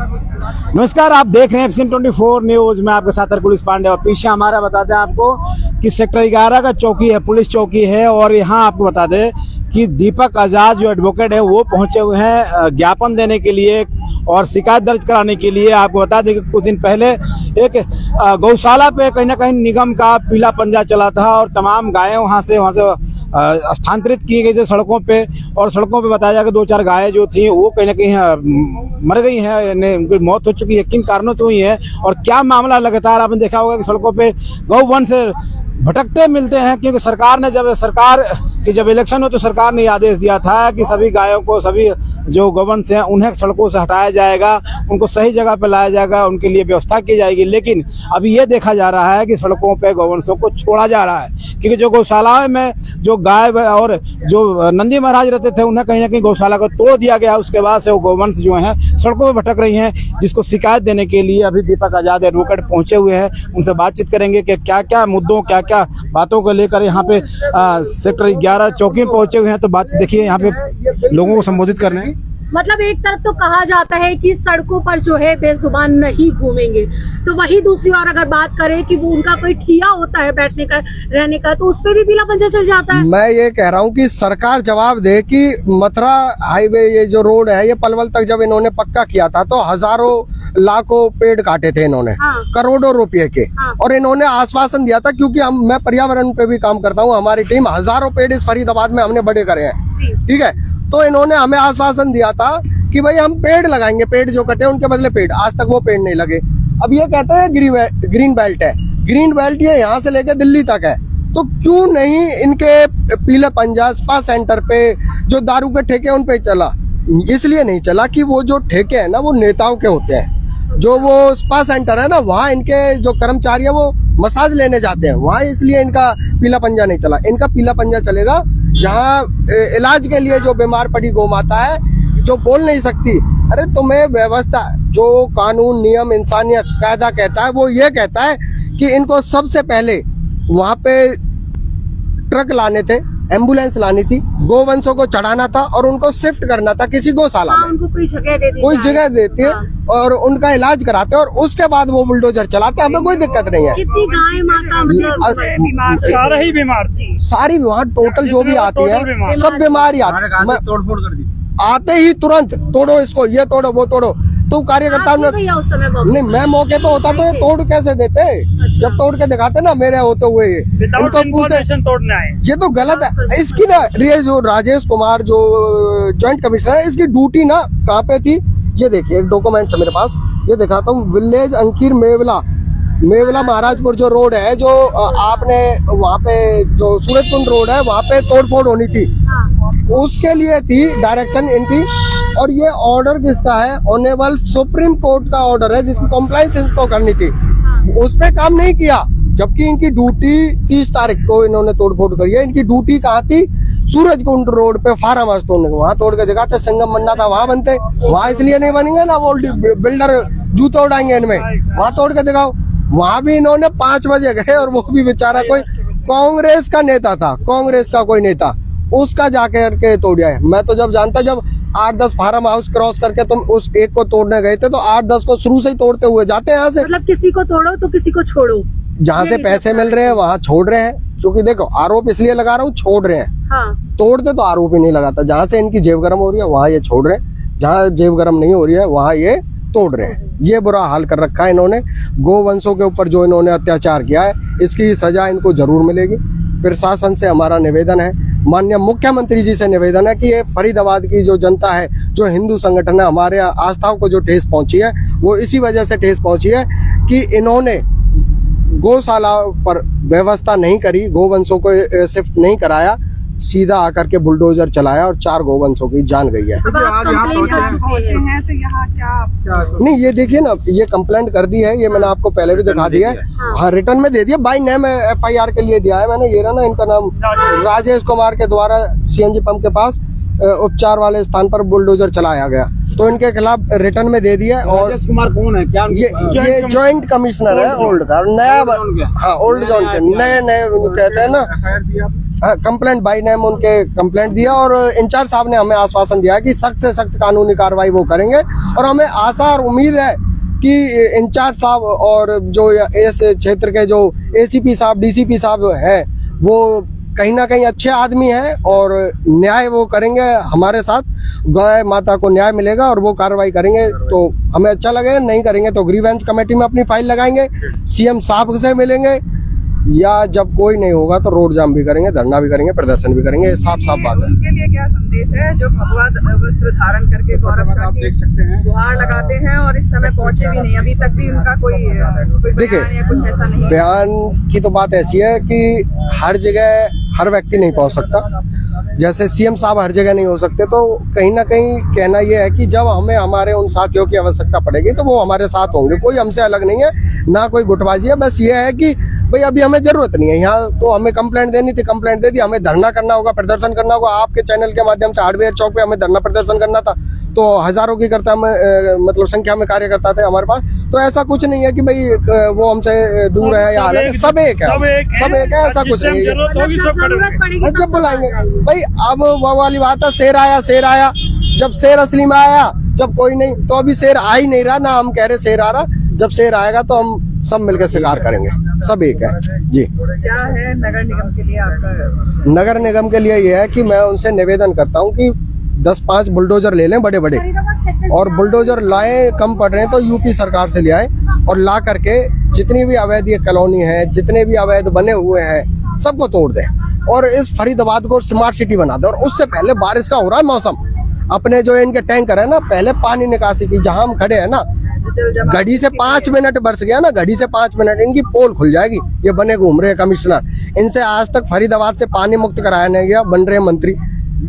नमस्कार, आप देख रहे हैं एफसीएन 24 न्यूज में आपके साथ पुलिस पांडे। और पीछे हमारा बताते हैं आपको कि सेक्टर 11 का चौकी है, पुलिस चौकी है। और यहाँ आपको बता दें कि दीपक आजाद जो एडवोकेट है वो पहुंचे हुए हैं ज्ञापन देने के लिए और शिकायत दर्ज कराने के लिए। आपको बता दें कि कुछ दिन पहले एक गौशाला पे कहीं ना कहीं निगम का पीला पंजा चला था और तमाम गायें वहां से स्थानांतरित की गई थी सड़कों पे। और सड़कों पे बताया कि 2-4 गायें जो थी वो कहीं ना कहीं मर गई हैं, उनकी मौत हो चुकी है। किन कारणों से हुई है और क्या मामला, लगातार आपने देखा होगा कि सड़कों पे गौवंश भटकते मिलते हैं। क्योंकि सरकार ने जब इलेक्शन हो तो सरकार ने आदेश दिया था कि सभी गायों को, सभी जो गौवंश हैं उन्हें सड़कों से हटाया जाएगा, उनको सही जगह पर लाया जाएगा, उनके लिए व्यवस्था की जाएगी। लेकिन अभी ये देखा जा रहा है कि सड़कों पे गौवंशों को छोड़ा जा रहा है। क्योंकि जो गौशाला में जो गाय और जो नंदी महाराज रहते थे उन्हें कहीं ना कहीं गौशाला को तोड़ दिया गया। उसके बाद से वो गौवंश जो हैं सड़कों पर भटक रही हैं, जिसको शिकायत देने के लिए अभी दीपक आजाद एडवोकेट पहुंचे हुए हैं। उनसे बातचीत करेंगे कि क्या क्या मुद्दों, क्या क्या बातों को लेकर यहाँ पे सेक्टर 11 चौकी में पहुंचे हुए हैं। तो बात देखिए, यहाँ पे लोगों को संबोधित कर रहे हैं। मतलब एक तरफ तो कहा जाता है कि सड़कों पर जो है बेजुबान नहीं घूमेंगे, तो वही दूसरी ओर अगर बात करें कि वो उनका कोई ठिया होता है बैठने का, रहने का, तो उस पे भी पीला पंजा चल जाता है। मैं ये कह रहा हूँ कि सरकार जवाब दे कि मथुरा हाईवे ये जो रोड है ये पलवल तक जब इन्होंने पक्का किया था तो हजारों लाखों पेड़ काटे थे इन्होंने, करोड़ों रुपए के। और इन्होंने आश्वासन दिया था, क्योंकि मैं पर्यावरण पे भी काम करता हूँ, हमारी टीम हजारों पेड़ इस फरीदाबाद में हमने बड़े करे हैं, ठीक है। तो इन्होंने हमें आश्वासन दिया था कि भाई हम पेड़ लगाएंगे, पेड़ जो कटे उनके बदले पेड़। आज तक वो पेड़ नहीं लगे। अब ये कहते हैं ग्रीन बेल्ट है, ग्रीन बेल्ट ये यहाँ से लेकर दिल्ली तक है। तो क्यों नहीं इनके पीले पंजा स्पा सेंटर पे जो दारू के ठेके उन पे चला? इसलिए नहीं चला कि वो जो ठेके है ना वो नेताओं के होते हैं। जो वो स्पा सेंटर है ना, वहाँ इनके जो कर्मचारी है वो मसाज लेने जाते हैं, वहाँ इसलिए इनका पीला पंजा नहीं चला। इनका पीला पंजा चलेगा जहाँ इलाज के लिए जो बीमार पड़ी गौ माता है, जो बोल नहीं सकती। अरे तुम्हें व्यवस्था, जो कानून, नियम, इंसानियत, कायदा कहता है वो ये कहता है कि इनको सबसे पहले वहाँ पे ट्रक लाने थे, एम्बुलेंस लानी थी, गोवंशों को चढ़ाना था और उनको शिफ्ट करना था किसी गौशाला में। उनको कोई जगह देती है और उनका इलाज कराते और उसके बाद वो बुलडोजर चलाते। हमें कोई दिक्कत नहीं है। कितनी गाय माता मतलब सारी बीमार थी, सारी वहाँ टोटल जो भी आती है सब बीमारी तोड़ फोड़ कर दी। आते ही तुरंत तोड़ो इसको, ये तोड़ो, वो तोड़ो। तो कार्यकर्ता नहीं, मैं मौके पे होता तो ये तोड़ कैसे देते? जब तोड़ के दिखाते ना मेरे होते हुए उनको तोड़ने आए, ये तो गलत है। इसकी ना जो राजेश कुमार जो जॉइंट कमिश्नर है, इसकी ड्यूटी ना कहाँ पे थी ये देखिए, एक डॉक्यूमेंट है मेरे पास, ये दिखाता हूँ। विलेज अंकीर मेवला महाराजपुर जो रोड है, जो आपने वहाँ पे जो सूरजकुंड रोड है वहाँ पे तोड़फोड़ होनी थी, उसके लिए थी डायरेक्शन इनकी। और ये ऑर्डर किसका है? ऑनरेबल सुप्रीम कोर्ट का ऑर्डर है, जिसकी कॉम्प्लायंस इनको करनी थी, उस पे काम नहीं किया। जबकि इनकी ड्यूटी 30 तारीख को इन्होंने तोड़फोड़ करी है। इनकी ड्यूटी कहाँ थी? सूरजकुंड रोड पे फार्म हाउस तोड़ने, वहाँ तोड़ के दिखाते। संगम बनना था वहाँ बनते, वहाँ इसलिए नहीं बनेंगे ना, वो बिल्डर जूते उड़ाएंगे इनमें, वहाँ तोड़ के दिखाओ। वहाँ भी इन्होंने 5 बजे गए और वो भी बेचारा कोई कांग्रेस का नेता था, कांग्रेस का कोई नेता, उसका जाकर के तोड़ आए। मैं तो जब जानता, जब 8-10 फार्म हाउस क्रॉस करके तुम उस एक को तोड़ने गए थे तो 8-10 को शुरू से ही तोड़ते हुए जाते हैं यहाँ से। मतलब किसी को तोड़ो तो किसी को छोड़ो, जहाँ से पैसे मिल रहे हैं वहाँ छोड़ रहे हैं। क्योंकि देखो, आरोप इसलिए लगा रहा हूँ, छोड़ रहे हैं। तोड़ते तो आरोप ही नहीं लगाता। जहाँ से इनकी जेब गर्म हो रही है वहाँ ये छोड़ रहे हैं, जहाँ जेब गर्म नहीं हो रही है वहाँ ये तोड़ रहे हैं। ये बुरा हाल कर रखा है इन्होंने। गोवंशों के ऊपर जो इन्होंने अत्याचार किया है, इसकी सजा इनको जरूर मिलेगी। प्रशासन से हमारा निवेदन है, माननीय मुख्यमंत्री जी से निवेदन है कि ये फरीदाबाद की जो जनता है, जो हिंदू संगठन है, हमारे आस्थाओं को जो ठेस पहुंची है वो इसी वजह से ठेस पहुंची है कि इन्होंने गौशाला पर व्यवस्था नहीं करी, गोवंशों को शिफ्ट नहीं कराया, सीधा आकर के बुलडोजर चलाया और 4 गोवंशों की जान गई है। नहीं, ये देखिए ना, ये कंप्लेंट कर दी है, ये मैंने आपको पहले भी दिखा दिया है। हाँ, रिटर्न में दे दिया, बाई नेम FIR के लिए दिया है मैंने। ये ना, इनका नाम राजेश कुमार के द्वारा CNG पंप के पास उपचार वाले स्थान पर बुलडोजर चलाया गया, तो इनके खिलाफ रिटर्न में दे दिया। और राजेश कुमार कौन है? क्या ये जॉइंट कमिश्नर है ओल्ड का, नया, हाँ ओल्ड जोन के नए कहते हैं ना, कंप्लेंट बाई नेम उनके कंप्लेंट दिया और इंचार्ज साहब ने हमें आश्वासन दिया कि सख्त से सख्त कानूनी कार्रवाई वो करेंगे। और हमें आशा और उम्मीद है कि इंचार्ज साहब और जो इस क्षेत्र के जो एसीपी साहब, डीसीपी साहब है, वो कहीं ना कहीं अच्छे आदमी हैं और न्याय वो करेंगे हमारे साथ। गाय माता को न्याय मिलेगा और वो कार्रवाई करेंगे तो हमें अच्छा लगेगा, नहीं करेंगे तो ग्रीवेंस कमेटी में अपनी फाइल लगाएंगे, सीएम साहब से मिलेंगे, या जब कोई नहीं होगा तो रोड जाम भी करेंगे, धरना भी करेंगे, प्रदर्शन भी करेंगे। साफ साफ बात है। उनके लिए क्या संदेश है जो भगवा वस्त्र धारण करके गौरव शाह की गुहार लगाते हैं और इस समय पहुंचे भी नहीं, अभी तक भी उनका कोई बयान या कुछ ऐसा नहीं है? बयान की तो बात ऐसी है कि हर जगह हर व्यक्ति नहीं पहुंच सकता, जैसे सीएम साहब हर जगह नहीं हो सकते, तो कहीं ना कहीं कहना यह है कि जब हमें हमारे उन साथियों की आवश्यकता पड़ेगी तो वो हमारे साथ होंगे। कोई हमसे अलग नहीं है, ना कोई गुटबाजी है। बस ये है कि भाई अभी हमें जरूरत नहीं है यहाँ, तो हमें कंप्लेंट देनी थी, कंप्लेंट दे दी। हमें धरना करना होगा, प्रदर्शन करना होगा, आपके चैनल के माध्यम से हार्डवेयर चौक पे हमें धरना प्रदर्शन करना था, तो हजारों की करता मतलब संख्या में कार्यकर्ता थे हमारे पास। तो ऐसा कुछ नहीं है कि भाई वो हमसे दूर है या अलग है, सब एक है, ऐसा कुछ नहीं है। जब बुलाएंगे भाई, अब वो वाली बात है, शेर आया, जब शेर असली में आया, जब कोई नहीं, तो अभी शेर आ ही नहीं रहा ना, हम कह रहे शेर आ रहा। जब शेर आएगा तो हम सब मिलकर शिकार करेंगे, सब एक है जी। क्या है नगर निगम के लिए आपका? नगर निगम के लिए ये है कि मैं उनसे निवेदन करता हूँ कि 10-5 बुलडोजर ले लें बड़े बड़े, और बुलडोजर लाए कम पड़ रहे हैं तो यूपी सरकार से ले आए और ला करके जितनी भी अवैध ये कॉलोनी है, जितने भी अवैध बने हुए हैं, सबको तोड़ दें और इस फरीदाबाद को स्मार्ट सिटी बना दे। और उससे पहले बारिश का हो रहा है मौसम, अपने जो इनके टैंकर है ना, पहले पानी निकासी की, जहां हम खड़े हैं ना, घड़ी से 5 मिनट बरस गया ना, घड़ी से 5 मिनट इनकी पोल खुल जाएगी। ये बने घूम रहे हैं कमिश्नर, इनसे आज तक फरीदाबाद से पानी मुक्त कराया नहीं गया। बन रहे मंत्री,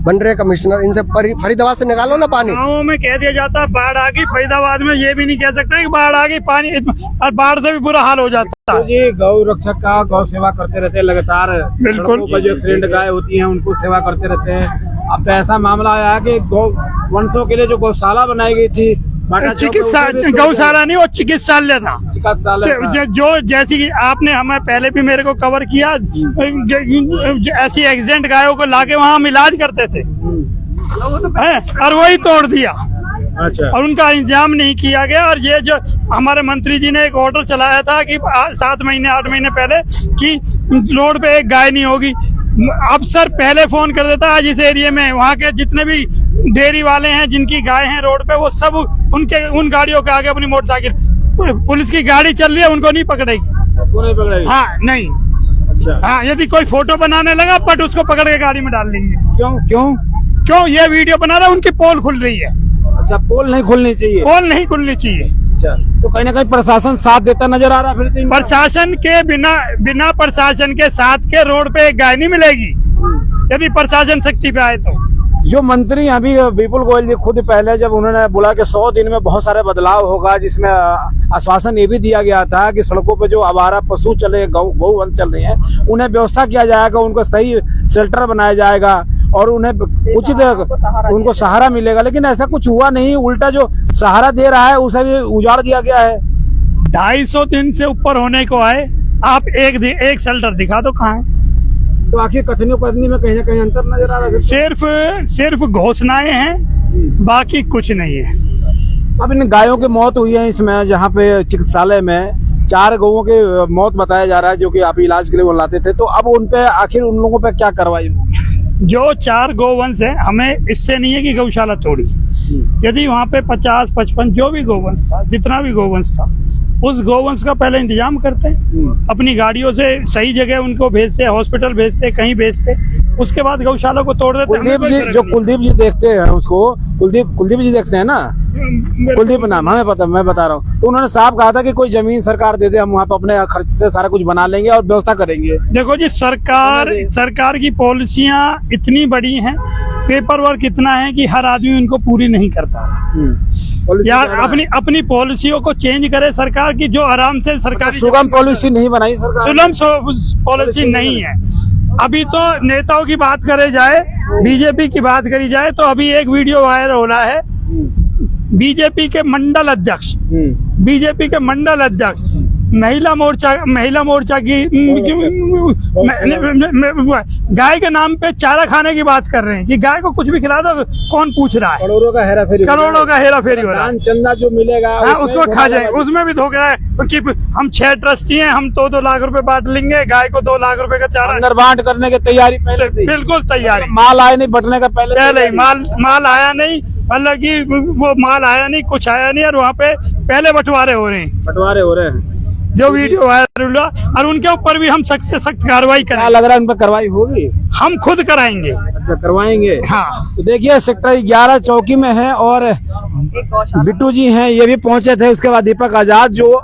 बन रहे कमिश्नर, इनसे फरीदाबाद से निकालो ना पानी। गाँवों में कह दिया जाता है बाढ़ आ गई, फरीदाबाद में ये भी नहीं कह सकते कि बाढ़ आ गई, पानी और बाढ़ से भी बुरा हाल हो जाता है। तो ये गौ रक्षक का गौ सेवा करते रहते हैं लगातार, बिल्कुल। जो एक्सीडेंट गाय होती हैं उनको सेवा करते रहते हैं। अब तो ऐसा मामला आया है कि गौ वंशों के लिए जो गौशाला बनाई गई थी, चिकित्सा गौशाला नहीं, वो चिकित्सालय था। जो जैसी कि आपने हमें पहले भी मेरे को कवर किया, ऐसी एक्सीडेंट गायों को लाके वहाँ हम इलाज करते थे, और वही तोड़ दिया। अच्छा। और उनका इंतजाम नहीं किया गया। और ये जो हमारे मंत्री जी ने एक ऑर्डर चलाया था कि 7 महीने 8 महीने पहले कि रोड पे एक गाय नहीं होगी, अफसर पहले फोन कर देता आज इस एरिया में, वहाँ के जितने भी डेयरी वाले हैं जिनकी गाय हैं रोड पे, वो सब उन गाड़ियों के आगे अपनी मोटरसाइकिल, पुलिस की गाड़ी चल रही है, उनको नहीं पकड़ेगी। हाँ नहीं। अच्छा। हाँ, यदि कोई फोटो बनाने लगा पट उसको पकड़ के गाड़ी में डाल लेंगे। क्यों ये वीडियो बना रहा है, उनकी पोल खुल रही है। अच्छा, पोल नहीं खुलनी चाहिए। पोल नहीं खुलनी चाहिए। अच्छा, तो कहीं ना कहीं प्रशासन साथ देता नजर आ रहा है। फिर प्रशासन के बिना प्रशासन के साथ के रोड पे एक गाय नहीं मिलेगी, यदि प्रशासन शक्ति पे आए तो। जो मंत्री अभी विपुल गोयल जी खुद पहले जब उन्होंने बोला कि 100 दिन में बहुत सारे बदलाव होगा, जिसमें आश्वासन ये भी दिया गया था कि सड़कों पे जो आवारा पशु चले, गौवंश चल रहे हैं, उन्हें व्यवस्था किया जाएगा, उनको सही शेल्टर बनाया जाएगा और उन्हें उचित उनको सहारा मिलेगा। लेकिन ऐसा कुछ हुआ नहीं, उल्टा जो सहारा दे रहा है उसे भी उजाड़ दिया गया है। 250 दिन से ऊपर होने को आए, आप एक शेल्टर दिखा दो कहाँ है? तो आखिर कथनी कथनी में कहीं ना कहीं अंतर नजर आ रहा है। सिर्फ घोषणाएं हैं, बाकी कुछ नहीं है। अब इन गायों की मौत हुई है इसमें, जहाँ पे चिकित्सालय में 4 गौओं की मौत बताया जा रहा है, जो कि आप इलाज के लिए वो लाते थे। तो अब उन पे आखिर उन लोगों पे क्या कार्रवाई होगी? जो 4 गौवंश है, हमें इससे नहीं है कि गौशाला तोड़ी, यदि वहाँ पे 50-55 जो भी गौवंश था, जितना भी गौवंश था, उस गौवंश का पहले इंतजाम करते हैं, अपनी गाड़ियों से सही जगह उनको भेजते, हॉस्पिटल भेजते, कहीं भेजते, उसके बाद गौशाला को तोड़ देते। कुलदीप जी देखते हैं उसको, कुलदीप जी देखते हैं ना, कुलदीप नाम हमें पता, मैं बता रहा हूँ। तो उन्होंने साफ कहा था कि कोई जमीन सरकार दे दे, हम वहाँ पे अपने खर्च से सारा कुछ बना लेंगे और व्यवस्था करेंगे। देखो जी, सरकार की पॉलिसियाँ इतनी बड़ी हैं, पेपर वर्क इतना है कि हर आदमी उनको पूरी नहीं कर पा रहा। यार अपनी पॉलिसियों को चेंज करे सरकार की, जो आराम से सरकार सुगम पॉलिसी नहीं बनाई सरकार, सुगम पॉलिसी नहीं है। अभी तो नेताओं की बात करे जाए, बीजेपी की बात करी जाए, तो अभी एक वीडियो वायरल हो रहा है, बीजेपी के मंडल अध्यक्ष महिला मोर्चा की गाय के नाम पे चारा खाने की बात कर रहे हैं कि गाय को कुछ भी खिला दो, कौन पूछ रहा है? करोड़ों का हेरा फेरी हो रहा है। चंदा जो मिलेगा हाँ, उसको खा जाए, उसमें भी धोखा है कि हम 6 ट्रस्टी हैं, हम 2-2 लाख रुपए बांट लेंगे, गाय को 2 लाख रुपए का चारा अंदर बांट करने की तैयारी पहले थी। बिल्कुल तैयारी, माल आया नहीं बटने का पहले ही माल आया नहीं, मतलब कि वो माल आया नहीं, कुछ आया नहीं, और वहाँ पे पहले बंटवारे हो रहे हैं जो वीडियो वायरल हुआ, और उनके ऊपर भी हम सख्त से सख्त कार्रवाई करें। क्या लग रहा है उन पर कार्रवाई होगी? हम खुद कराएंगे। अच्छा, करवाएंगे। हाँ, तो देखिए सेक्टर 11 चौकी में है और एक गौशाला बिट्टू जी हैं, ये भी पहुंचे थे। उसके बाद दीपक आजाद जो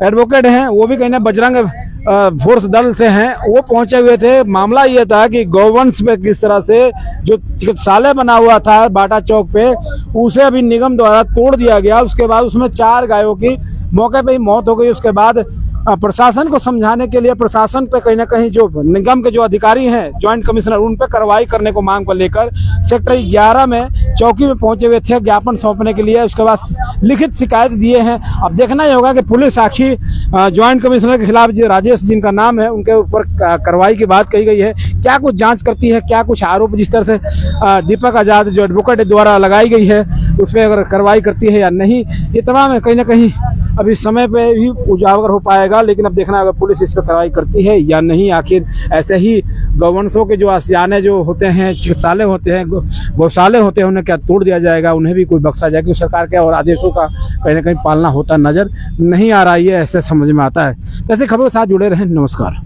एडवोकेट हैं, वो भी कहीं ना बजरंग फोर्स दल से हैं, वो पहुंचे हुए थे। मामला ये था कि गौवंश पे किस तरह से जो चिकित्सालय बना हुआ था बाटा चौक पे, उसे अभी निगम द्वारा तोड़ दिया गया। उसके बाद उसमें 4 गायों की मौके पे ही मौत हो गई। उसके बाद प्रशासन को समझाने के लिए प्रशासन पे कहीं ना कहीं जो निगम के जो अधिकारी हैं, ज्वाइंट कमिश्नर, उन पे कार्रवाई करने को मांग को लेकर सेक्टर 11 में चौकी में पहुंचे हुए थे ज्ञापन सौंपने के लिए। उसके बाद लिखित शिकायत दिए हैं। अब देखना ही होगा कि पुलिस साक्षी ज्वाइंट कमिश्नर के खिलाफ जो राजेश जिनका नाम है, उनके ऊपर कार्रवाई की बात कही गई है। क्या कुछ जांच करती है, क्या कुछ आरोप जिस तरह से दीपक आजाद जो एडवोकेट द्वारा लगाई गई है उस पर अगर कार्रवाई करती है या नहीं, ये तमाम कहीं ना कहीं अभी समय पे ही उजागर हो पाएगा। लेकिन अब देखना होगा पुलिस इस पर कार्रवाई करती है या नहीं। आखिर ऐसे ही गौवंशों के जो आशियाने जो होते हैं, चिकित्सालय होते हैं, गौशाले होते हैं, उन्हें क्या तोड़ दिया जाएगा, उन्हें भी कोई बख्शा जाएगा? सरकार के और आदेशों का कहीं ना कहीं पालना होता नजर नहीं आ रहा है, ऐसे समझ में आता है। तो ऐसे खबरों के साथ जुड़े रहें। नमस्कार।